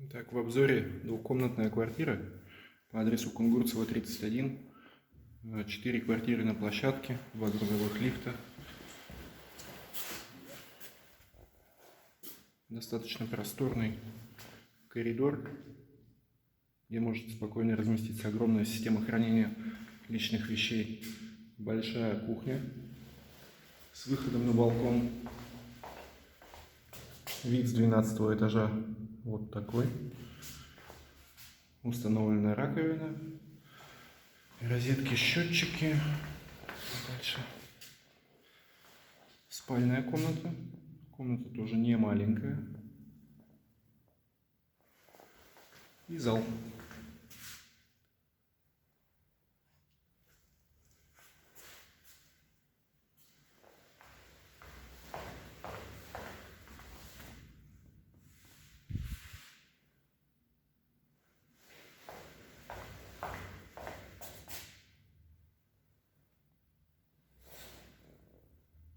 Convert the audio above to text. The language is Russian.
Так, в обзоре двухкомнатная квартира по адресу Кунгурцева, 31. 4 квартиры на площадке, 2 грузовых лифта. Достаточно просторный коридор, где может спокойно разместиться огромная система хранения личных вещей. Большая кухня с выходом на балкон. Вид с 12 этажа вот такой. Установлена раковина, розетки, счетчики. Дальше спальная комната. Комната тоже не маленькая. И зал.